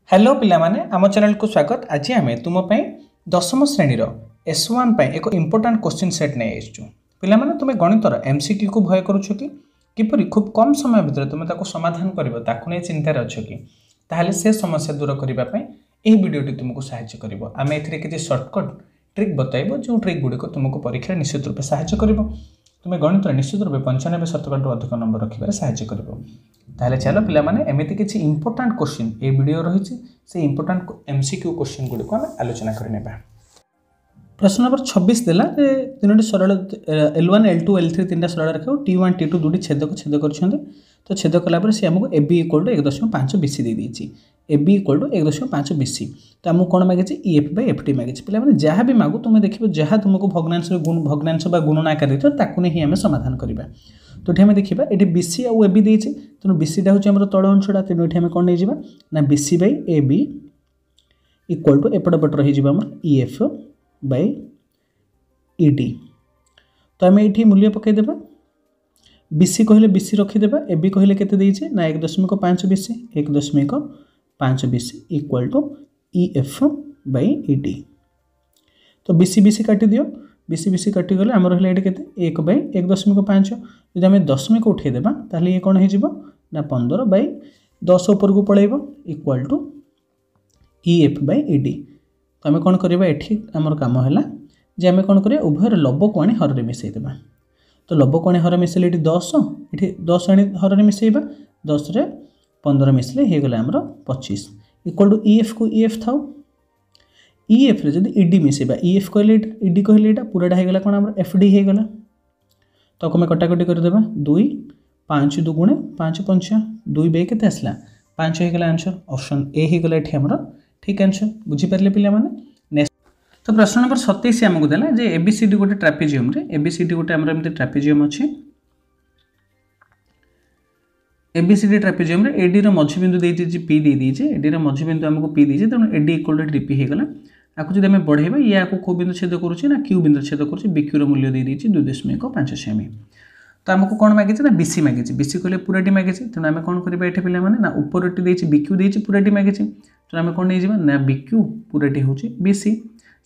Hello पिला माने आम चैनल को स्वागत। आज आम तुम दशम श्रेणी S1 एक इंपोर्टाट क्वेश्चन सेट नहीं आसचु। पिला माने तुम गणितर MCQ को भय करुछ कि किपरि खूब कम समय भितर तुम ताको समाधान करिवो ताकु नै चिंतार अछ कि ताहले से समस्या दूर करिबा पई एही वीडियोटी तुमको सहायता करिवो। आमे एथिरे किछि शॉर्टकट ट्रिक बताइबो जो ट्रिक गुडी को तुमको परीक्षा निश्चित रूप सहायता करिवो। तुम गणित निश्चित रूप 95% अधिक नंबर रखिबार सहायता करिवो। ताहले चलो पिला माने एमिति किछि इंपोर्टाट क्वेश्चन ए वीडियो रहिछि से इंपोर्टाट MCQ क्वेश्चन गुडी को हम आलोचना करनेबा। प्रश्न नंबर 26 देला जे तीनोटी सरल L1 L2 L3 तीनटा सरल रखो T1 T2 दुडी छेदक छेद करछन्ते। तो छेद कला पर से हमको AB = 1.5 BC दे दीची। AB = 1.5 BC तो हमको कोन मागे छि EF/FT मागे छि। पिला माने जहा भी मागो तुमे देखिबो जहा तुमको भग्नांश बा गुणन आकार देतो ताकु नै ही हम समाधान करिबा। तो एठी हम देखिबा एठी BC और AB देछि तनो BC टा होछि हमर तळ अंशडा तेनो एठी हम कोन नै जिबा ना BC/AB = एपड पट रहि जिबा हमर EF/ED। तो आम ये मूल्य पकई देबा। BC कहले BC रखीदेबा AB कहले केते देइछे ना 1.5 BC 1.5 BC = EF/ED। तो BC BC काटी दियो BC BC काटी गले हमर रहले एठी केते 1/1.5 जदि हम दशमिक उठे देबा ताले ये कोन हे जिवो ना 15/10 ऊपर को पळेइबो = EF/ED। तो आम कौन करवा एठी आमर काम है जे आम कौन करिया उभयर लब को आनी हर रे मिसई देबा। तो लब को आनी हर मिसले एठी 10 एठी 10 आनी हर रे मिसईबा 10 रे 15 मिसले हे गला हमर 25 = EF को EF थाउ EF रे जदी ED मिसईबा EF कहले ED कहले एटा पूराटा हे गला कोन हमर FD हे गला। तो कमे कटाकटी कर देबा 2 5 2 गुणे 5 5 2 बे केते आसला 5 हे गला आंसर ऑप्शन ए हे गला एठी हमर ठीक आंसर। बुझी पारले पिला माने नेक्स्ट। तो प्रश्न नंबर 27 हमको देला जे ABCD गोटे ट्रापेजियम रे ABCD गोटे हमर एमते ट्रापेजियम अछि। ABCD ट्रापेजियम रे AD रो मध्य बिंदु देइ दिछि P देइ दिछि AD रो मध्य बिंदु हमको P दिछि त AD = DP हे गला। आकु जदि हम बढ़ेबा या आकु को बिंदु छेद करूछि ना Q बिंदु छेद करूछि BQ रो मूल्य देइ दिछि 2.5 सेमी। तो हमको कोन मागिछि ना BC मागिछि BC कहले पूराटी मागिछि त हम कोन करबा एठे पिला माने ना ऊपरटी देछि BQ देछि पूराटी मागिछि तो आम कौन नहीं ना BQ पूराटी हूँ BC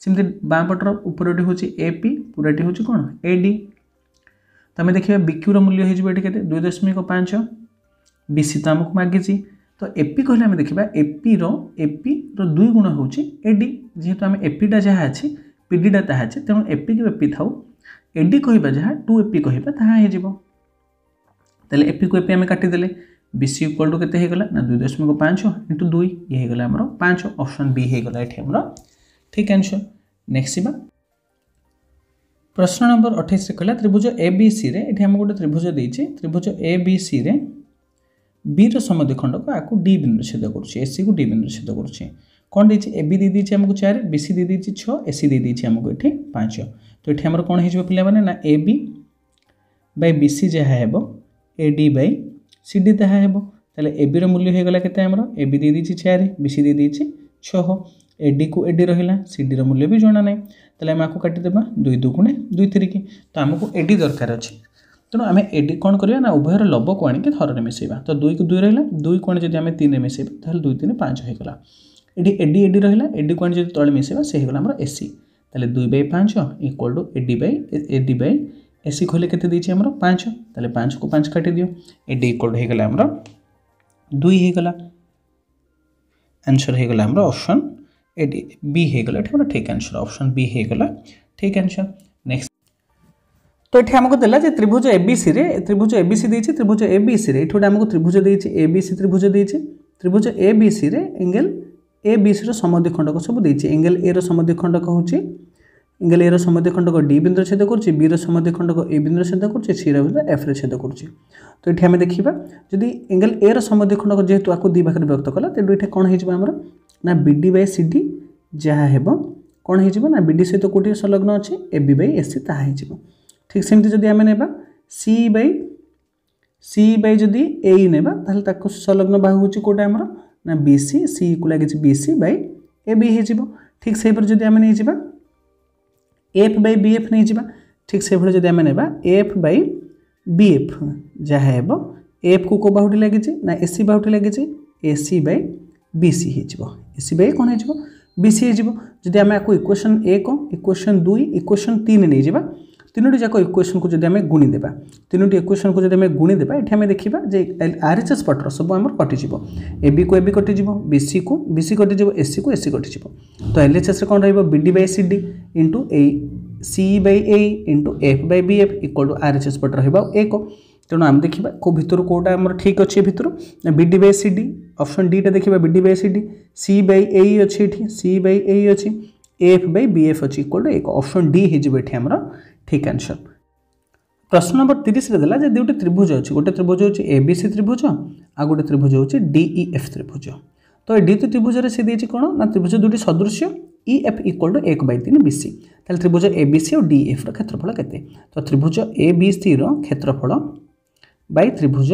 सेमती बाँ पटर उपरटी हूँ AP पूराटी हूँ कौन AD। तो आम देखिए BQ रो मूल्य हो 2.5 BC तो आमको मागिछि तो AP कहले आम देखा AP रो 2 गुण हूँ AD जेहेतु आम AP टा जहाँ अच्छी PD टा ताहा अच्छे तेणु AP को AP थाउ AD कहबा जहाँ 2AP कहबा ताहा हो ताले AP को AP आम काटिदेले BC = केते हे गला ना 2.5 * 2 ये हे गला हमरो 5 ऑप्शन बी हे गला एठी हमरो ठीक आंसर। नेक्स्ट बा प्रश्न नंबर 28 रे कहला त्रिभुज ABC रे एठी हम गोटे त्रिभुज देइछि त्रिभुज ABC रे B रो समद्विखंड को आकु D बिंदु छेद करछि AC को D बिंदु छेद करछि कोन देइछि AB दे दिछि हमको 4 BC दे दिछि 6 AC दे दिछि हमको एठी 5। तो एठी हमरो कोन हे जिवो पिला माने ना AB/BC जहा हेबो AD/CD ताहा हेबो ताले AB रो मूल्य हे गला केते हमरो AB दे दिछि 4 BC दे दिछि 6 AD को AD रहिला CD रो मूल्य भी जणा नै ताले हम आकु काटि देबा 2 2 गुणे 2 3 की तो हमको AD दरकार अछि तनो हमें AD कोन करिया ना उभयर लब को आनि के थर रे मिसैबा तो 2 को 2 रहिला 2 कोन जदि हमें 3 रे मिसैबा ताले 2 3 5 हे गला एडी AD रहिला AD कोन जदि तळे मिसैबा से हे गला हमरो AC ताले 2/5 = AD/AC खोले केते दिछि हमरो 5 ताले 5 को 5 काटि दियो AD = हे गला हमरो 2 हे गला आंसर हे गला हमरो ऑप्शन AD B हे गला ठीक ठीक आंसर ऑप्शन B हे गला ठीक आंसर। नेक्स्ट तो एठी हमको देला जे त्रिभुज ABC रे त्रिभुज ABC देछि त्रिभुज ABC रे एठोडा हमको त्रिभुज देछि ABC त्रिभुज देछि त्रिभुज ABC रे एंगल ABC रो समद्विखंड को सब देछि एंगल A रो समद्विखंड को होछि एंगल A रो समद्विखंड को D बिंदु छेद करछि B रो समद्विखंड को A बिंदु छेद करछि C रो बिंदु F रे छेद करछि। तो एठी हम देखिबा जदि एंगल A रो समद्विखंड को जेहेतु आको दी भाग व्यक्त कला तेडु एठी कोन हे जिबा हमर ना BD/CD जहा हेबो कोन हे जिबो ना BD सहित कोठी संलग्न अछि AB/AC ताहा हे जिबो ठीक सेमति जदि हम नेबा C जदि A नेबा ताहले ताको संलग्न बाहु होछि कोटा हमर ना BC C को लागि BC/AB हे जिबो ठीक सेहि पर जदि हम नै जिबा F/BF नै जिबा ठीक सेहि पर जदि हम नेबा F/BF जहा हेबो F को बाहुटी लागि छि ना AC बाहुटी लागि छि AC/BF BC हो AC बाई कौन हो BC हो जदि आम आपको इक्वेशन 1 इक्वेशन 2 इक्वेशन 3 नहीं जावा तीनोटी जाक इक्वेशन को जब आम गुणीदेवा तीनोटी इक्वेशन को जब आम गुणीदेवा ये देखा जे RHS पटर सब आम कटिज AB को AB कटिज BC को BC कटिज AC को AC कटिज तो LHS कौन BD by CD into CE by A into F by BF equal to RHS पटर एक तेणु आम देखा को भितर कौटा आम ठीक अच्छे भितर BD by CD option D देखा BD by CD C by A अच्छी C बाई A अच्छी F बाई BF अच्छी इक्वल टू एक ऑप्शन डी होमर ठीक आंसर। प्रश्न नंबर 30 देला जे दुटी त्रिभुज अच्छी गोटे त्रिभुज होची ABC त्रिभुज आ गोटे त्रिभुज होची DEF त्रिभुज तो ये डी त्रिभुज से देछि कोन ना त्रिभुज दुटी सदृश्य EF इक्वल टू 1/3 BC ताले त्रिभुज ABC और DEF रो क्षेत्रफल केते तो त्रिभुज ABC रो क्षेत्रफल बाई त्रिभुज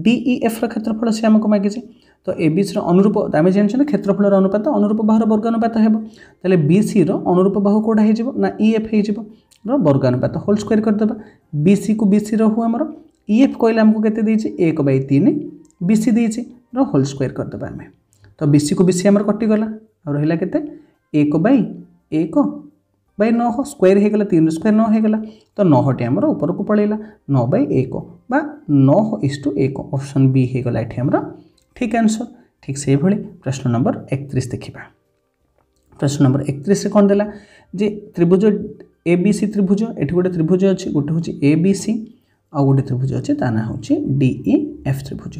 DEF रो क्षेत्रफल से हमको मागिछि तो ABC रो अनुरूप आम जानछन क्षेत्रफल अनुपात अनुरूप बाहुर वर्गानुपात हेबो ताले BC रो अनुरूप बाहु कोडा हे जिवो ना EF हे जिवो रो वर्गानुपात होल स्क्वायर कर देबा BC को BC रो हु हमरो EF कहले हमको केते देछि 1/3 BC देछि रो होल स्क्वायर कर देबा हमें तो BC को BC हमर कटि गला और रहिला केते 1/9 स्क्वायर हे गला 3 स्क्वायर 9 हे गला तो 9 टी हमर ऊपर को पळेला 9/1 बा 9:1 ऑप्शन बी हे गला एठी हमर ठीक आंसर। ठीक से भली प्रश्न नंबर 31 देखिबा प्रश्न नंबर 31 से कौन देला जे त्रिभुज ABC त्रिभुज एठी गोटे त्रिभुज अछि गोटे होछि ABC आ गोटे त्रिभुज अछि ता ना होछि DEF त्रिभुज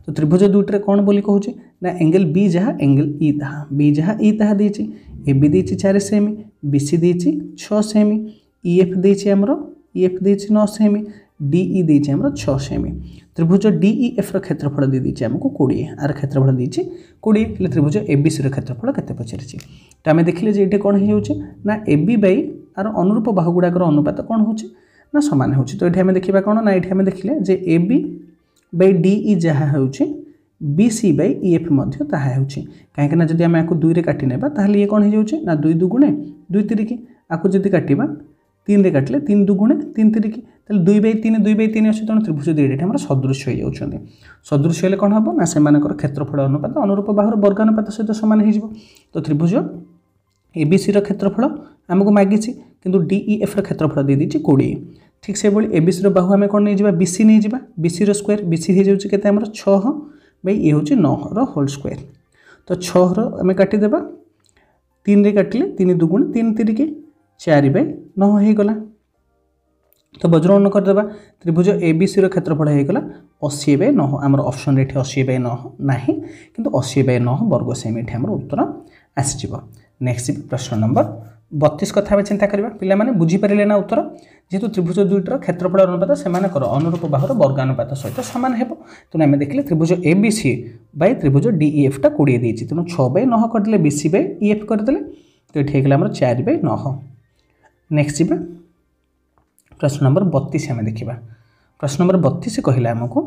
तो त्रिभुज दुइटे कौन बोली कहूछि ना एंगल B जहा एंगल E ताहा B जहा E ताहा देछि AB देछि 4 सेमी BC देछि 6 सेमी EF देछि हमरो EF देछि 9 सेमी DE देछि हमरो 6 सेमी त्रिभुज DEF रो क्षेत्रफल दे देछि हमको 20 आर क्षेत्रफल देछि 20 ले त्रिभुज ABC रो क्षेत्रफल केते पछरिछि त हमें देखिले जे एटे कोन हे होछि ना AB बाई आर अनुरूप बाहु गुडाकर अनुपात कोन होछि ना समान होछि तो एठी हमें देखिबा कोन ना एठी हमें देखिले जे AB बाई DE जहा होछि BC बाई EF मध्ये ताहा होछि काहे ना जदि हम आको 2 रे काटि नेबा ताहले ये कोन हे जाउछि ना 2 दुगुणे 2 तिरिकी आको जदि काटिबा 3 रे काटले 3 दुगुणे 3 तिरिकी ताले 2/3 अछि तण त्रिभुज दुइटा हमर सदृश्य हो जाउछन्ते सदृश्य हेले कोन हबो ना सेमानकर क्षेत्रफल अनुपात अनुरूप बाहुर वर्गानुपात सहित समान हे जिवो तो त्रिभुज ABC रो क्षेत्रफल हमको मागिछि किंतु DEF रो क्षेत्रफल दे दिछि 20 ठीक से बोली ABC रो बाहु हमें कोन नै जिबा BC नै जिबा BC रो स्क्वायर BC हे जाउछि केते हमर 6 बाई ए होछि 9 रो होल स्क्वायर तो 6 रो हमें काटि देबा 3 रे काटले 3 दुगुण 3 तिरिके 4/9 हे गला तो वज्रगणन कर देबा त्रिभुज ABC रो क्षेत्रफल हे गला 80/9 हमर ऑप्शन रे 80/9 नाही किंतु 80/9 वर्ग सेमी एठी हमर उत्तर आसी जिवो। नेक्स्ट प्रश्न नंबर 32 कथा में चिंता करबा पिला माने बुझी परिले ना उत्तर जेतु त्रिभुज दुइटर क्षेत्रफल अनुपात सेमानकर अनुरूप बाहुर वर्गानुपात सहित समान हेबो तो आमे देखले त्रिभुज ABC बाई त्रिभुज DEF टा 20 देछि तनो 6/9 कर देले BC बाई EF कर देले तो एठी हेगला हमर 4/9। नेक्स्ट जिबा प्रश्न नंबर 32 हमें देखिबा प्रश्न नंबर 32 कहला हमको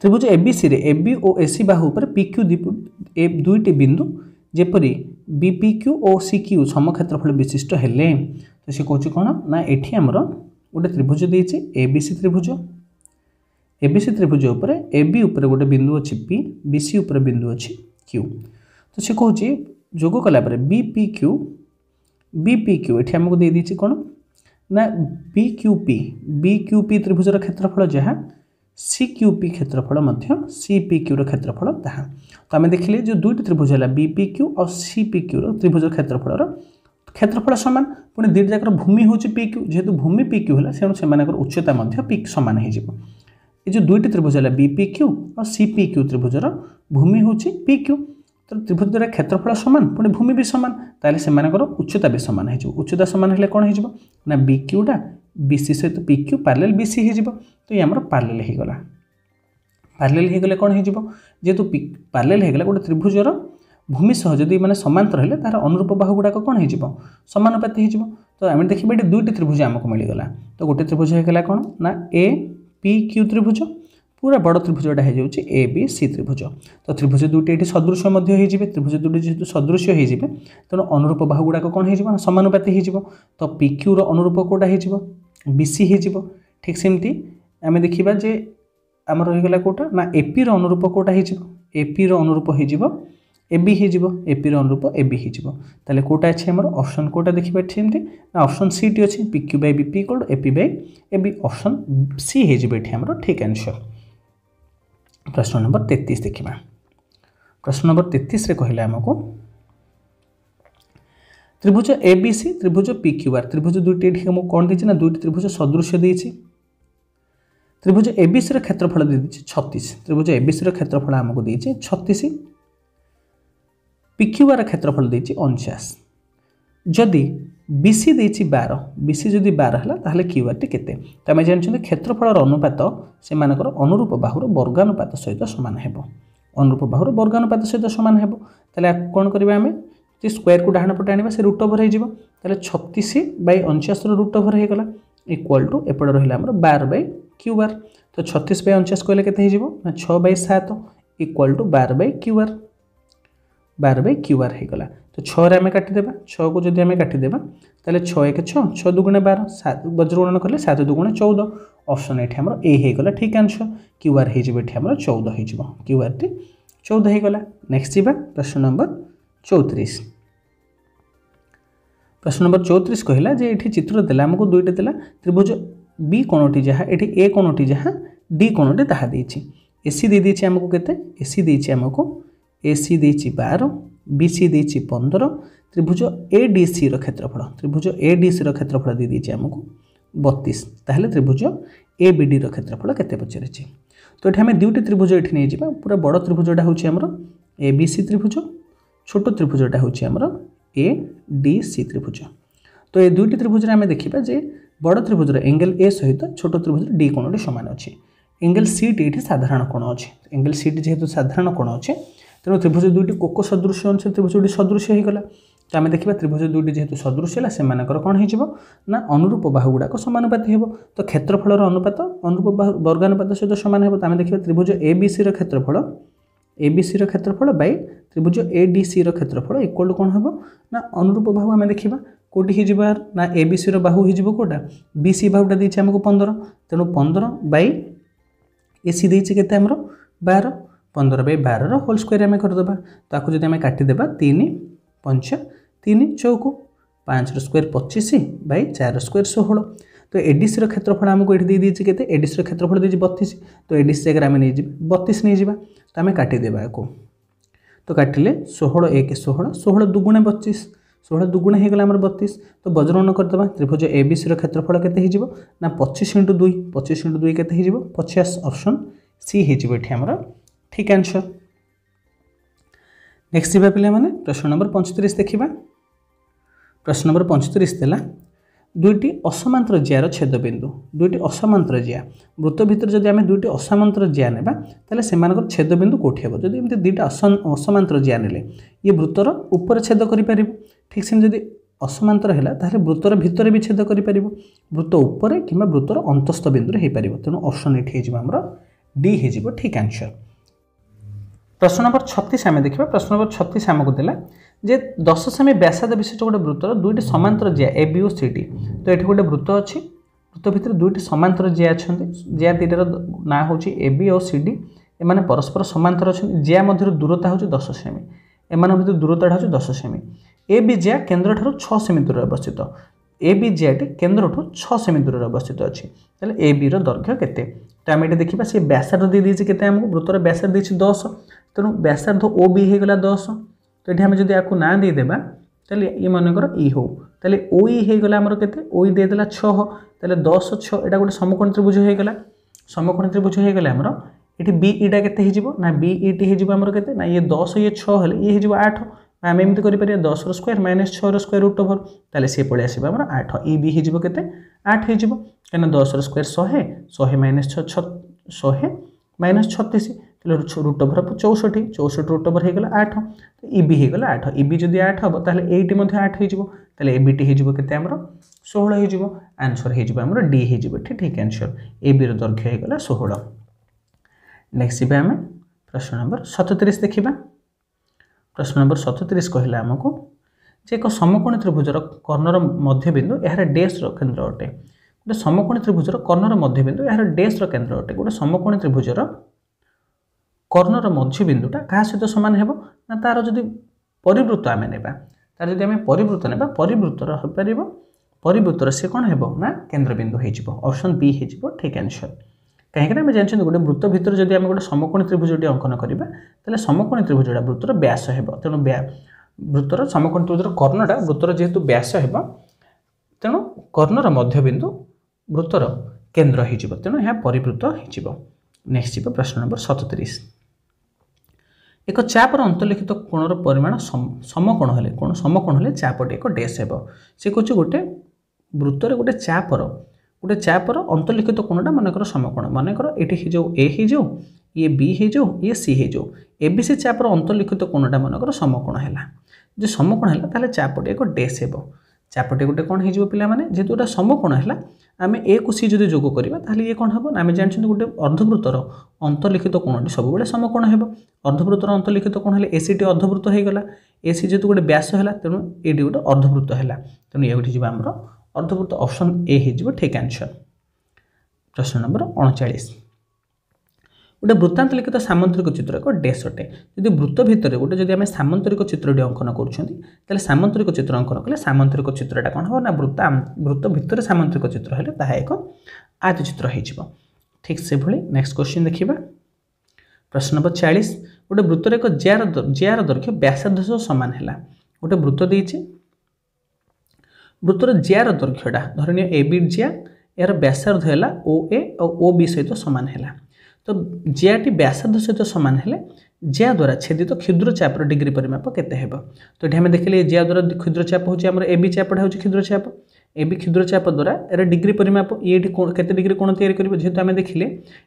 त्रिभुज ABC रे AB और AC बाहु पर PQ दुईटी बिंदु जेपरी BPQ और CQ सम क्षेत्रफल विशिष्ट हेले तो से कहूँ कौन ना एठी हमर गोटे त्रिभुज देछि ABC त्रिभुज ऊपर AB ऊपर गोटे बिंदु अछि P BC ऊपर बिंदु अछि Q तो से कहूँ जोग कला पर BPQ एठी हमको दे दिछि कौन ना BQP त्रिभुजर क्षेत्रफल जहाँ CQP क्षेत्रफल मध्य CPQ रो क्षेत्रफल ताहा तो आम देखिले जो दुईटी त्रिभुज है BPQ और CPQ रो त्रिभुज क्षेत्रफल समान पुणी दुईट जाकर भूमि होची PQ जेहेतु भूमि PQ है से उच्चता मध्य समान हो जो दुईटी त्रिभुज है BPQ और CPQ त्रिभुजर भूमि होची PQ तो त्रिभुज द्वारा क्षेत्रफल समान पुणी भूमि भी समान ताले से उच्चता भी समान हो उच्चता समान हेले कौन हो ना BQटा BC सहित PQ पैरेलल BC हो तो ये आमर पैरेलल हो गला पैरेलल हो गले कौन हो जेहेतु पैरेलल हो गला गोटे त्रिभुजर भूमि सह जदि माने समांतर हेले तार अनुरूप बाहु गुड़ाक कौन हो समानुपात हो तो आम देखिए ये दुईटी त्रिभुज आमको मिलगला तो गोटे त्रिभुज होगा कौन ना APQ त्रिभुज पूरा बड़ त्रिभुजटा हो ABC त्रिभुज तो त्रिभुज दुईटी ये सदृश हो त्रिभुज दुईटी जेहतु सदृश हो तेणु अनुरूप बाहु गुड़ाक कौन हो समानुपात हो तो PQ अनुरूप कौटा हो BC हो ठीक सेमती आम देखा जे आम रहीगला कौटा ना AP अनुरूप कौटा हो एपी रो अनुरूप हो एबी हो एपी रो अनुरूप एबी हो ताले कोटा अच्छे आमर ऑप्शन कोटा देखिए एमती ऑप्शन सी टी अच्छे p q by BP equal AP by AB option c हो ठीक आंसर। प्रश्न नंबर 33 देखा। प्रश्न नंबर 33 रे कहले आमको त्रिभुज एबीसी त्रिभुज पीक्यूआर त्रिभुज दुईटी ये कौन देती ना दुईटी त्रिभुज सदृश देती त्रिभुज एबीसी क्षेत्रफल दे 36 त्रिभुज एबीसी क्षेत्रफल आमको देती 36 पीक्यूआर क्षेत्रफल देती 49 जदि बीसी देती 12 बीसी जदि 12 है ताहले क्यूआर टी केते तो आम जानते क्षेत्रफल अनुपात से अनुरूप बाहुर वर्गानुपात सहित सामान हो अनुरूप बाहुर वर्गानुपात सहित सामान हो ताले कौन करबा आमे जे स्क्वायर को डाहाण पटे आनिबा से रूट ओवर हो जिवो ताले 36 बाई 49 रो रूट ओवर हो गला इक्वल टू एपड़ रहिला हमर 12 बाई क्यूआर तो 36 बाई 49 कहले केते हो जिवो ना 6 by 7 equal to 12 by QR 12 by QR हो गला तो 6 रे आमे काटि देबा 6 को जदि आमे काटि देबा ताले 6 1 6 6 दुगुणे 12 7 वज्रगणन करले 7 दुगुणे 14 ऑप्शन एठी हमर ए हो गला ठीक आंसर क्यूआर हो जिवो एठी हमर 14 हो जिवो क्यूआर टी 14 हो गला। नेक्स्ट जीवा प्रश्न नंबर 34। प्रश्न नंबर 34 कहला जे एठी चित्र देला हमको दुईटा देला त्रिभुज बी कोणटी जहाँ एठी ए कोणटी जहाँ डी कोणटी ताहा देछि एसी दे देछि हमको केते एसी देछि हमको एसी देछि 12 बीसी देछि 15 त्रिभुज एडीसी रो क्षेत्रफल त्रिभुज एडीसी रो क्षेत्रफल दे देछि हमको 32 ताहले त्रिभुज एबीडी रो क्षेत्रफल केते पचरिछि तो एठी हमें दुईटा त्रिभुज एठी नै जिबा पूरा बड़ त्रिभुजटा होछि हमरो एबीसी त्रिभुज छोट त्रिभुजटा होछि हमरो ए डी सी त्रिभुज तो ये दुईटी त्रिभुज आम देखा जे बड़ त्रिभुजर एंगल ए सहित छोट त्रिभुज डी कोण सामान अच्छे एंगल सी टी ये साधारण कोण अच्छे एंगल सी टी जेहेतु साधारण कोण अच्छे तेणु त्रिभुज दुईटी कोको सदृश अनुसार त्रिभुज दुईटी सदृश होगा तो आम देखा त्रिभुज दुईटी जेहेतु सदृश है से कौन हो अनुरूप बाहु गुड़ाक समानुपात हो तो क्षेत्रफल अनुपात अनुरूप वर्गानुपात सहित सामान हो तो आम देखा त्रिभुज एबीसी क्षेत्रफल एबीसी क्षेत्रफल बाय त्रिभुज एडीसी क्षेत्रफल इक्वल टू कौन हम ना अनुरूप बाहु आम देखा कौटी हो ना एबीसी बाहु हो कौटा बीसी बाहुटा देती आमको 15 तेणु 15 बाय एसी देती के 12 15 बाय 12 होल स्क्वायर आम करदे ताकू जब आम काटिदेबा 3 5 3 चौक 5 स्क्वायर 25 बाय 4 स्क्वायर 16 तो एडीसी क्षेत्रफल आमको ये देती के एडीसी क्षेत्रफल देती 32 तो एडीसी जगह आम नहीं 32 नहीं जावा तो आम काटिदेबा को तो काटिले 16 1 16 16 दुगुणे 25 16 दुगुणे होगला 32 तो वज्रगणन करदे त्रिभुज एबीसी क्षेत्रफल केते हो ना 25 × 2 25 × 2 केते हो 50 ऑप्शन सी हो ये ठीक आंसर। नेक्स्ट जीवा पिला माने प्रश्न नंबर 35 देखिबा। प्रश्न नंबर 35 देला दुईटी असमांतर जियार छेदबिंदु दुईटी असमांतर जिया वृत्त भितर जदि आम दुईटी असमांतर जिया नेबा ताले सेमानकर छेदबिंदु कोठी हेबो जदि एमती दुईटा असमांतर जिया नेले ये वृत्तर ऊपर छेद करि परिबो ठीक से जदि असमांतर हैला ताले वृत्तर भितर भी छेद करि परिबो वृत्त ऊपर किंबा वृत्तर अंतस्थ बिंदु हे परिबो तेनु ऑप्शन एठी हेजिबो हमर डी हेजिबो ठीक आंसर। प्रश्न नंबर 36 आम देखा प्रश्न नंबर 36 आमको देला जे 10 सेमी व्यासार्ध विशिष्ट गोटे वृत्तर दुईटी समांतर जिया ए बी और सी टी तो ये गोटे वृत्त अच्छी वृत्त भितर दुईटी समांतर जिया अच्छा जिया दुईटार ना हूँ ए बी और सी डी एम परस्पर समांतर अच्छा जिया मध्य दूरता हूँ 10 सेमी एम भर दूरता हूँ 10 सेमी ए बी जिया केन्द्र ठार 6 सेमी दूर अवस्थित ए बी जियाटी केन्द्र ठू 6 सेमी दूर अवस्थित अच्छी तेल ए बी दैर्घ्य केते तो आम ये देखा सी व्यासार्ध दे देती के वृत्तर व्यासार्ध देती 10 तेणु व्यासार्ध ओ बी होगला 10 तो ये आम जब आपको ना देदेबा ताले ये मनकर ई हो ताले ओ ई होगला आमर केते ओ ई देदेला 6 ताले 10 6 एटा गोटे समकोण त्रिभुज होगला समकोण त्रिभुज होगला आमर ये बी ईटा केते हो ना बी ईटी हो आमर केते ना ये 10 ये 6 हेले ये हो 8 आम एमती कर 10 square minus 6 square root over ताले सी पड़े आस 8 ई बी हो केते 8 हो कहीं 10 square 100 100 minus 6 100 minus 36 root over 64 64 root over होगला 8 तो इबी होगला 8 इबी जब 8 हम ताहले एटी 8 हो एबीटी हो 16 हो आंसर हो डी हो ठीक आंसर एबी दैर्घ्य होगला 16। नेक्स्ट जी आम प्रश्न नंबर 37 देखा। प्रश्न नंबर 37 कहला आमको जे एक समकोणी त्रिभुजर कर्णर मध्यबिंदु यार डैश केन्द्र अटे गोटे समकोणी त्रिभुजर कर्णर मध्यबिंदु यार डैश केन्द्र अटे गोटे समकोणी त्रिभुजर कर्णर मध्यबिंदुटा क्या सहित सामान हेबो ना तार जदि परिवृत्त आम नेबा तार जदि आम परिवृत्त नेबा परिवृत्तर हो पारिबो परिवृत्तर से कौन हेबो ना केंद्रबिंदु हेजिबो ऑप्शन बी हेजिबो ठीक आंसर कहीं आम जानते गोटे वृत्त भितर जब आम गोटे समकोणी त्रिभुजटी अंकन करवा तेल समकोणी त्रिभुजटा वृत्तर व्यास हो तेणु वृत्तर समकोणी त्रिभुजर कर्णटा वृत्तर जेहेतु व्यास हो तेणु कर्णर मध्यबिंदु वृत्तर केन्द्र हो तेणु यह परिवृत्त हो नेक्स्ट जी प्रश्न नंबर 37 एक चापर अंतर्लिखित कोणर परिमाण समकोण हेले कोण समकोण हेले चापटी एक डैश हेबो से कहूँ गोटे वृत्तर गोटे चापर अंतर्लिखित कोणटा मनकर समकोण मनकर ये जो ए हो ये बी हो ये सी हो एबीसी चापर अंतर्लिखित कोणटा मनकर समकोण है जो समकोण है ताहले चापटी एक डैश हेबो चापटी गोटे कौन हो पे जेहेतु गोटे समकोण है आम ए को सी जो जोग करवा ताहले ये कौन हम आम जानते गोटे अर्धवृत्तर अंतर्लिखित कोणटी सब समकोण हो अर्धवृत्तर अंतर्लिखित कोण है एसी टी अर्धवृत्त हो गला एसी जेहेतु गोटे व्यास है तेणु ये गोटे अर्धवृत्त है तेणु ये जी आम अर्धवृत्त ऑप्शन ए हो ठीक आंसर प्रश्न नंबर 39 गोटे वृत्तांत लिखित सामंतरिक चित्र एक डैश अटे जदि वृत्त भितर गोटे जब आम सामंतरिक चित्रटी अंकन कर सामंतरिक चित्र अंकन कले सामंतरिक चित्रटा कौन हो ना वृत्त भितर सामंतरिक चित्र है ताहा एक आयत चित्र हो ठीक से भली नेक्स्ट क्वेश्चन देखिबा प्रश्न नंबर 40 गोटे वृत्तर एक जेआर दैर्घ्य व्यासार्ध सह सामान है गोटे वृत्त देछि वृत्तर जेआर दैर्घ्यटा धरनी ए बी जेआ यार व्यासार्ध है ओ ए और ओ बी सहित सामान है तो जेआटी व्यासार्ध सहित सामान है जेआ द्वारा छेदित क्षुद्र चापर डिग्री परिमाप केते हेबो तो ये देखिए जेआ द्वारा क्षुद्र चाप होची हमर ए बी चापटा होची क्षुद्र चाप ए बी क्षुद्र चाप द्वारा यार डिग्री परिमाप ये केते डिग्री कोण तैयारी करिवो जेहेतु आमे देखिले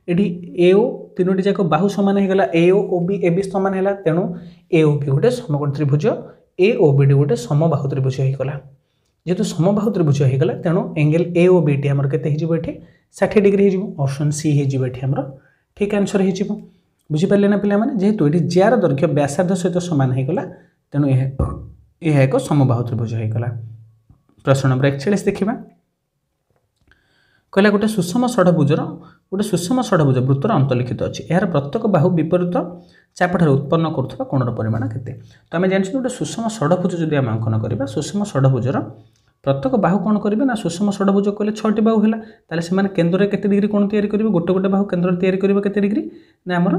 एठी ए ओ तीनोटी जाक बाहु समान हे गला ए ओ बी समान हैला तेणु ए ओ बी गोटे समकोण त्रिभुज ए ओ बी गोटे समबाहु त्रिभुज हे गला जेहेतु समबाहु त्रिभुज हो गला तेणु एंगल ए ओ बी टी आमर केते हिजिबो एठी 60 डिग्री हिजिबो ऑप्शन सी हिजिबो एठी हमर ठीक आंसर हिजिबो बुझि पारले ना पिला माने जेहेतु एठी जेआर दैर्घ्य व्यासार्ध सहित समान हे गला तेणु यह एक समबाहु त्रिभुज हो गला प्रश्न नंबर 41 देखिबा कहला गोटे सुषम षडभुजर वृत्तर अंतर्लिखित अच्छी यार प्रत्येक बाहु विपरीत चापठार उत्पन्न करुवा कोणर परिमाण केते तो आम जानते गोटे सुषम षडभुज जब आम अंकन करवा सुषम षडभुजर प्रत्येक बाहु कौन करेंगे ना सुषम षडभुज कहले 6टी बाहु है ताले से केन्द्र में केते डिग्री कोण तैयारी करेंगे गोटे गोटे बाहु केन्द्र तैयारी करेंगे केते डिग्री ना आमर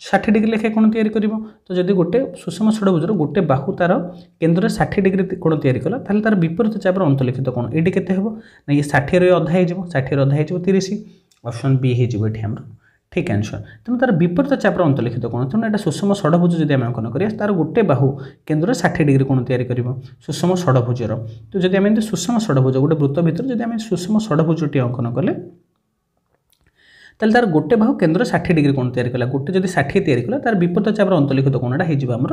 60 डिग्री लेखे कोण तैयारी करिवो तो जदि गोटे सुषम षडभुजर गोटे बाहु तार केन्द्र में 60 डिग्री कोण तैयारी कला ताले तार विपरीत चापर अंतर्लिखित कोण एटी केते हेबो ना ये 60 रे अधा हेजिवो 60 रे अधा हेजिवो 30 ऑप्शन बी हेजिवो एठी हमर ठीक आंसर तेणु तार विपरीत चापर अंतर्लिखित कोण तेणु एटा सुषम षडभुज जदि आम अंकन करिया तार गोटे बाहु केन्द्र में 60 डिग्री कोण तैयारी करिवो सुषम षडभुजर तो जदि आम सुषम षडभुज गोटे वृत्त भितर जदि आम सुषम षडभुजटी अंकन कले तार तार गोटे बाहु केन्द्र 60 डिग्री कोण तैयारी कला गोटे जदि 60 तैयारी कला तार विपरीत चापर अंतर्लिखित कोणटा हेजिवो हमर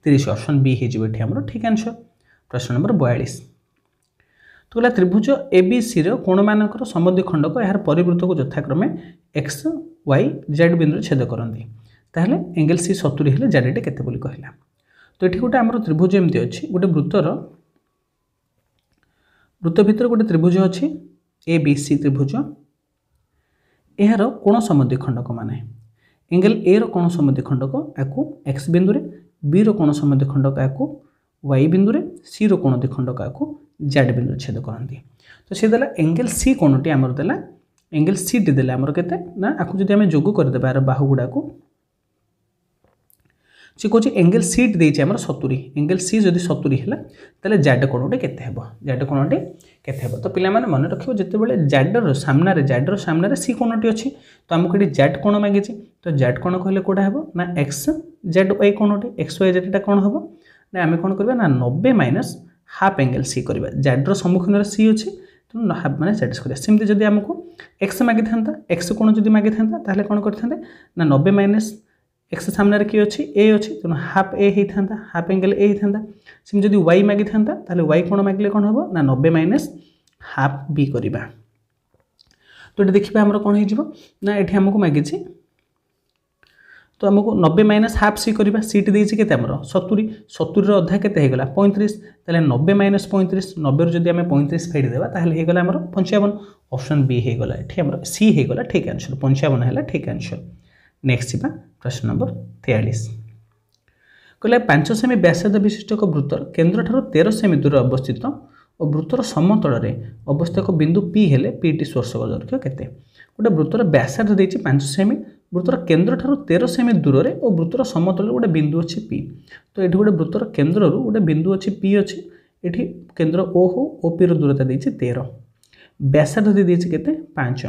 30 ऑप्शन बी हेजिवो एठी हमर ठीक आंसर प्रश्न नंबर 42 तो गला त्रिभुज एबीसी रो कोण मानकर समद्विखंडक यार परिवृत्त को यथाक्रमे एक्स वाई जेड बिंदु छेद करती ताहले एंगल सी 70 हेले जेड केते बोली कहला तो एठी गोटे हमर त्रिभुज एमती अछि गोटे वृत्त भितर गोटे त्रिभुज अछि एबीसी त्रिभुज यार कोण समद्विखंडक माने एंगल ए रो कोण समद्विखंडक याकू एक्स बिंदु रे बी रो कोण समद्विखंडक याकू वाई बिंदु रे सी रो कोण द्विखंडक याकू जेड बिंदु छेद करती तो सी देला एंगल सी कोणटी आमर देला एंगल सी टी देला आमर केते ना आकू जदि आमे जोग कर देबा यार बाहु गुडा को सी कोची एंगल सी टी देछि आमर 70 एंगल सी जदि 70 हैला तले जेड कोणटी केते हेबो जेड कोणटी केते हेबो तो पिला माने मन रखिबो जते बेले जेड रो सामना रे सी कोणटी अछि तो हमकु एटी जेड कोण मागिछि तो जेड कोण कहले कोडा हेबो ना एक्स जेड वाई कोणटी एक्स वाई जेड टा कोण हेबो ना आमे कोण करबा ना 90 माइनस हाफ एंगल सी करबा जेड रो सम्मुखीन रे सी अछि तो हाफ माने सेट करबा सेमति जदि हमकु एक्स मागि थांता एक्स कोण जदि मागि थांता ताहले कोण करथांते ना 90 माइनस एक्स सामने रे की अछि ए अछि तो हाफ ए ही थांता हाफ एंगल ए ही थांता सेम जदि वाई मागि थांता ताहले वाई कोण मागिले कोण हबो ना 90 माइनस हाफ बी करबा तो एटा देखिबा हमर कोण हे जिवो ना एठी हमकु मागिछि तो आमको 90 माइनस हाफ सी करवा सी टी देछि केते हमर 70 70 रो अधा केते हे गला 35 ताले 90 माइनस 35 90 रो जदि हमें 35 फेड देबा ताले हे गला हमर 55 ऑप्शन बी हे गला एठी हमर सी हे गला ठीक आंसर 55 हैला ठीक आंसर नेक्स्ट जी प्रश्न नंबर 43 कहला 5 सेमी व्यासार्ध विशिष्ट एक वृत्तर केन्द्र ठारू 13 सेमी दूर अवस्थित और वृत्तर समतल में अवस्थित एक बिंदु पी हेले पीटी स्पर्शक दैर्घ्य केते गोटे वृत्तर व्यासार्ध देछि 5 सेमी वृत्तर केन्द्र ठारू 13 सेमी दूर में और वृत्तर समतल गोटे बिंदु अच्छी पी तो ये गोटे वृत्तर केन्द्र गोटे बिंदु अच्छी पी अच्छी ये केन्द्र ओ हो ओ पी दूरता देछि 13 व्यासार्ध देछि केते 5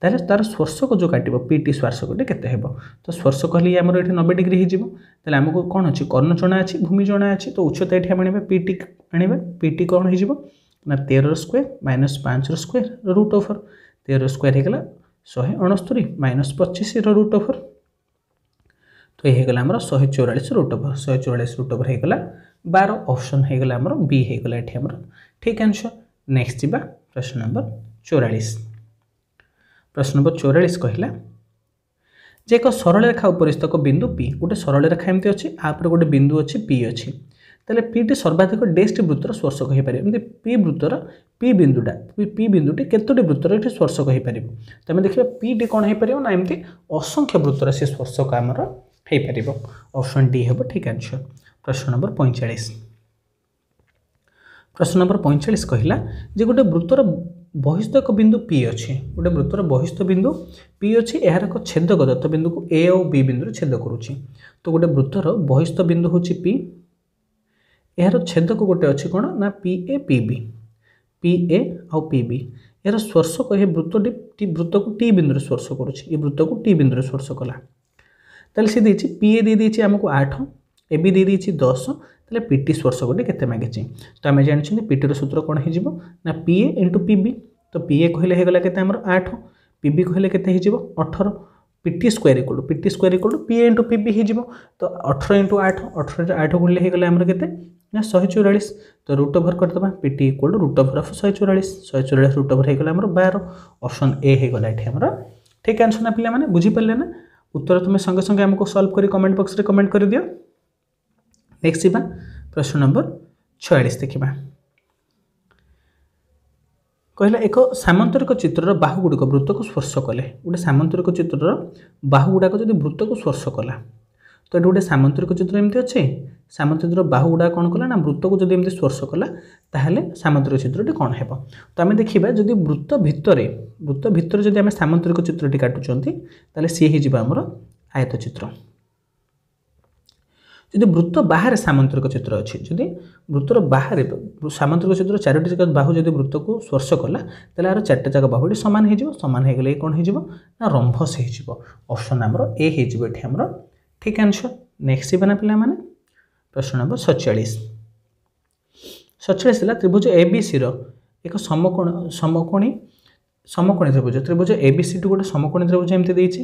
ताले तार स्पर्शक जो काटिबो पीटी स्पर्शकटे केते हेबो तो स्पर्शक कहली हमर एठी 90 डिग्री हिजिबो ताले हमको कोन अछि कर्ण जणा अछि भूमि जणा अछि तो उच्चता एठी हम आनिबे पीटी कोन हिजिबो ना 13 square minus 5 square root over 13 square हेगला 169 माइनस 25 रूट ओवर तो ये हेगला हमर 144 रूट ओवर 144 रूट ओवर हेगला 12 ऑप्शन हेगला हमर बी हेगला एठी हमर ठीक आंसर नेक्स्ट जीबा प्रश्न नंबर 44 प्रश्न नंबर 44 कहला जे एक सरल रेखा उपरिस्थ एक बिंदु पी गोटे सरल रेखा एमती अच्छी आपर गोटे बिंदु अच्छी पी अच्छी तेल पीटी सर्वाधिक डेस्ट वृत्तर स्पर्शक हो पारे एमती पी वृत्तर पी बिंदुटी केतोटी वृत्तर ये स्पर्शक हो पार तो आम देखिए पीटी कौन हो पार ना एमती असंख्य वृत्तर से स्पर्शक आमर हो पार ऑप्शन डी हम ठीक आंसर प्रश्न नंबर 45 प्रश्न नंबर 45 कहला जे गोटे वृत्तर बहिस्थ एक बिंदु पी अच्छी गोटे वृत्तर बहिस्थ बिंदु पी अच्छी यार एक छेदक दत्त बिंदु को ए और बी बिंदु छेद करुच्ची तो गोटे वृत्तर बहिस्थ बिंदु हूँ पी यार छेदक गोटे अच्छी कौन ना पी ए आउ पी बी यार स्पर्शक ये वृत्त को टी बिंदु स्पर्श करुच्ची ये वृत्त को टी बिंदु स्पर्श कला ताले सी देछि पी ए देछि हमको 8 ए बी देछि 10 ताले पीटी स्पर्शक केते मागिछि तो आम जानी पीटी सूत्र कौन हो ना p a into p b तो पी ए कहले होगला केते हमर 8 पी बी कहले केते हो 18 PT square equal p a into p b हो तो 18 इंटू 8 18 8 गुणले होगला हमर केते ना 144 तो रूट ओवर करदबा PT equal root over of 144 root over होगला हमर 12 ऑप्शन ए होगला एठी हमर ठीक आंसर ना पिला माने बुझी पल्ले ना उत्तर तुम संगे संगे हमको सॉल्व करी कमेंट बॉक्स रे कमेंट कर दियो नेक्स्ट जीवा प्रश्न नंबर 46 देखा कहला एक सामांतरिक चित्रर बाहु गुड़िक वृत्त को स्पर्श कले गोटे सामांतरिक चित्रर बाहु गुड़ाक जब वृत्त को स्पर्श कला तो ये गोटे सामांतरिक चित्र एमती अच्छे सामांतरिक बाहु गुड़ा कौन कला ना वृत्त को जब एमती स्पर्श कला ताहले सामांतरिक चित्रटी कौन है तो आम देखा जदि वृत्त भितर जब आम सामांतरिक चित्रटी काटुंट ताहले सी हो आमर आयत चित्र जदि वृत्त बाहर सामांतरिक चित्र अच्छी जदि वृत्तर बाहर सामांतरिक चित्र 4टी जगह बाहु जब वृत्त को स्पर्श कला ताहले आर 4टा जगह बाहुटी सामान हो कौन हो ना रंभस हो ऑप्शन आमर ए हो ठीक आंसर नेक्स्ट बना पिला माने प्रश्न नंबर 47 त्रिभुज एबीसी एक समकोणी त्रिभुज एबीसी गोटे समकोणी त्रिभुज एमती देछि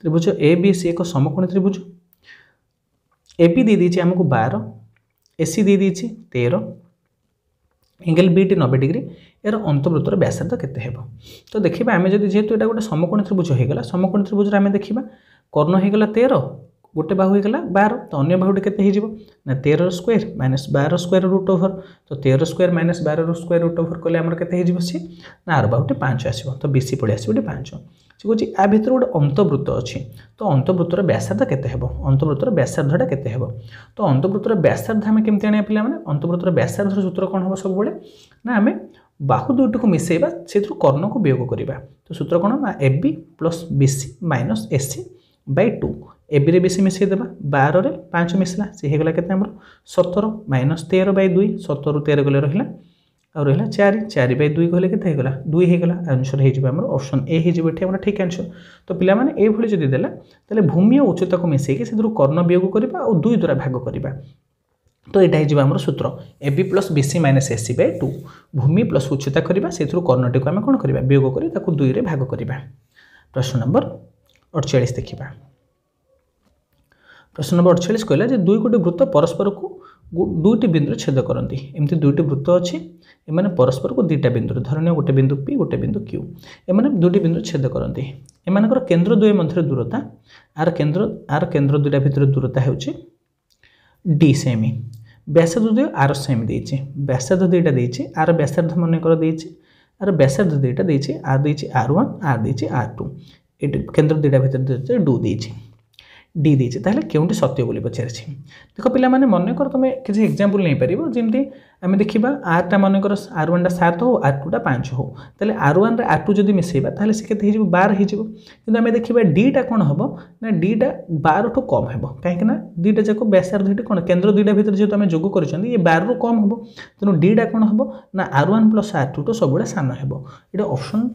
त्रिभुज एबीसी एक समकोणी त्रिभुज एपी दे दीजिए हमको 12 एसी दे दीजिए 13 एंगल बीटी 90 डिग्री यार अंतर्वृत्तर व्यासार्ध केते हेबो तो देखिबा आमे जदि जेहेतु एटा गोटे समकोणी त्रिभुज होइगला समकोणी त्रिभुज आमे देखिबा कर्ण होइगला 13 गोटे बाहु होइगला 12 तो अन्य बाहुटी केते हिजिबो ना 13 square minus 12 square root over तो 13 square minus 12 square root over कले हमर केते हिजिबो सी ना आर बाहुटी 5 आसीबो तो बीसी पड़ी आसीबो 5 कहूँ आ भितर गोटे अंतर्वृत्त अच्छी तो अंतर्वृत्तर व्यासार्ध केते हेबो अंतर्वृत्तर व्यासार्धटा केते हेबो तो अंतर्वृत्तर व्यासार्ध आमे केमति आनिया पिला माने अंतर्वृत्तर व्यासार्धर सूत्र कोन हो सब बेले ना आमे बाहु दुईटी को मिसेइबा सेथु कर्ण को वियोग करिबा तो सूत्र कोन ना AB plus BC minus AC by 2 AB रे बीसी मिसेइ देबा 12 रे 5 मिसला से हेगला केते हमर 17 माइनस 13 बाय 2 17 रु 13 गले रहिला और रहा 4 बाय 2 कहले केते हेगला 2 हेगला आंसर हेजिबा हमर ऑप्शन ए हेजिबो एठी हमर ठीक आंसर तो पिला माने ए भली जदी देला तले भूमि और उच्चता को मिसेइ के सेदरु कर्ण वियोग करिबा और 2 द्वारा भाग करिबा तो एटा हेजिबा हमर सूत्र AB plus BC minus AC by 2 भूमि प्लस उच्चता करिबा सेथरु कर्णटी को हम कोन करिबा वियोग करि ताको 2 रे भाग करिबा प्रश्न नंबर 48 देखिबा प्रश्न नंबर 48 कहला जे दुई गोटे वृत्त परस्पर को दुईटी बिंदु छेद करती एमती दुईटी वृत्त अच्छी एमाने परस्पर को दुईटा बिंदु धरने गोटे बिंदु पी गोटे बिंदु क्यू एमाने दुईटी बिंदु छेद करती एमानकर केंद्र द्वय मध्य दूरता आर केंद्र दुईटा भितर दूरता होची डी सेमी व्यासार्ध द्वय आर सेमी देछि व्यासार्ध दुईटा देछि आर व्यासार्ध मन कर देछि आर व्यासार्ध दुईटा देछि आर देछि R1 आर देछि R2 केन्द्र दुईटा भितर डू देछि डी देछि ताहले केउंटी सत्य बोली पचारिछि देख पिला माने मन कर तुम किसी एग्जांपल नहीं पारिबो जेमती आमे देखिबा आर टा मन कर R1 टा 7 हो R2 टा 5 हो ताले R1 रे R2 जदी मिसेबा ताले से केते हिजबो 12 हिजबो किंतु आमे देखिबा डी टा कोन हबो ना डी टा 12 ठो कम हेबो काहे कि ना दीटा जाको व्यासार्ध हेटी कोन केंद्र दुईटा भितर जेतो आमे जोग करछन ये 12 रो कम हबो तनो डी टा कोन हबो ना R1 + R2 तो सबुडा सान हेबो एटा ऑप्शन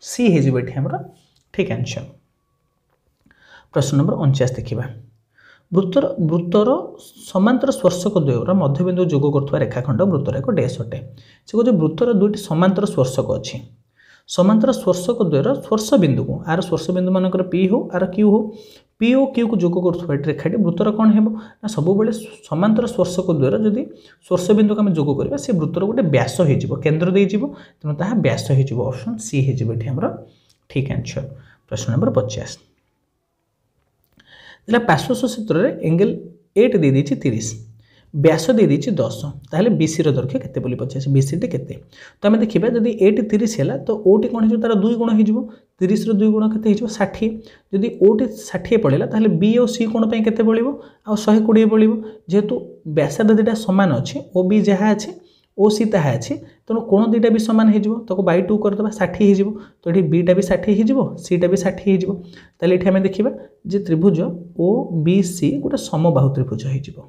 सी हिजबो एठी हमरा ठीक आंसर। प्रश्न नंबर 49 देखिबा वृत्तर समांतर स्पर्शक द्वयर मध्यबिंदु जोग करथवा रेखाखंड वृत्तर एक डैश अटे से कहते वृत्तर दुईटी समांतर स्पर्शक अच्छी समांतर स्पर्शक द्वयर स्पर्श बिंदु को आर स्पर्श बिंदु मानकर पी हो आर क्यू हो पी ओ क्यू को जोग करथवा रेखाटी वृत्तर कौन हेबो ना सब बेले समांतर स्पर्शक द्वयर जदि स्पर्श बिंदु को हम जोग करबा से वृत्तर गोटे व्यास हो जिवो केंद्र दे जिवो तनो ताहा व्यास हो जिवो ऑप्शन सी हे जिवो एठी हमरा ठीक आंसर। प्रश्न नंबर 50 पार्श्वस्थ क्षेत्र में एंगल 8 दे देछि 30 व्यास दे देछि 10 ताहले बीसी रो दैर्घ्य केते बोली पचास बीसी टी केते तो आमे देखिबा जदि 8 30 हैला तो ओटी कोन हिजो तार 2 गुण हिजो 30 रो 2 गुण केते हिजो 60 जदि ओटी 60 पड़ेला ताहले बी और सी कोन पय केते पड़िबो आ 120 पड़िबो जेहेतु व्यासार्ध दुटा समान अछि ओ बी जहा अछि ओ सी ताहा अछि तेणु कोण दुईटा भी सामान हो तो बाई 2 करदे 60 हो तो ये बीटा भी 60 हो सीटा भी 60 हो ताले ये देखा जे त्रिभुज ओ बी सी गोटे समबाहु त्रिभुज हो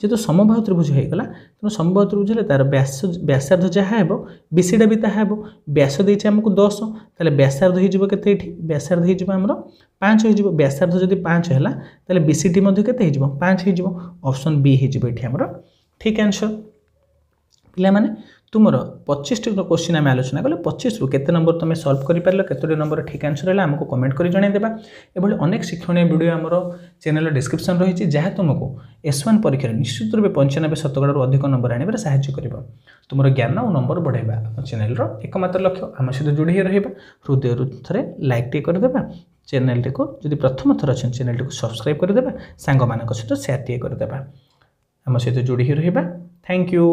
जेहेतु समबाहु त्रिभुज होगा तेणु समबाहु त्रिभुज है तार व्यासार्ध जहाँ हो बीसीटा भी ताहा हो व्यास देछि हमको 10 ताले व्यासार्ध हो केते व्यासार्ध हो आमर 5 हो व्यासार्ध जदि 5 है ताले बीसीटी केते हो 5 हो ऑप्शन बी हो आमर ठीक आंसर। पिला माने तुमर 25 टी क्वेश्चन आम आलोचना कले 25 रु केते नंबर तुम सॉल्व कर पारलो केते नंबर ठीक आंसर है हमको कमेंट कर जणाई देबा एभली अनेक शिक्षणीय वीडियो हमर चैनल डिस्क्रिप्शन रही जहाँ तुमको S1 परीक्षा निश्चित रूप 95% रु अधिक नंबर आने साहाय्य करिवो तुमर ज्ञान और नंबर बढ़ाइबा चैनल रो एकमात्र लक्ष्य आम सहित जोड़ी रहिबा हृदय थे लाइक टे कर देबा चैनल को जदि प्रथम थर अच्छे चैनल को सब्सक्राइब कर देबा सांग मानक सहित शेयर टे कर देबा आम सहित जोड़ी रहिबा थैंक यू।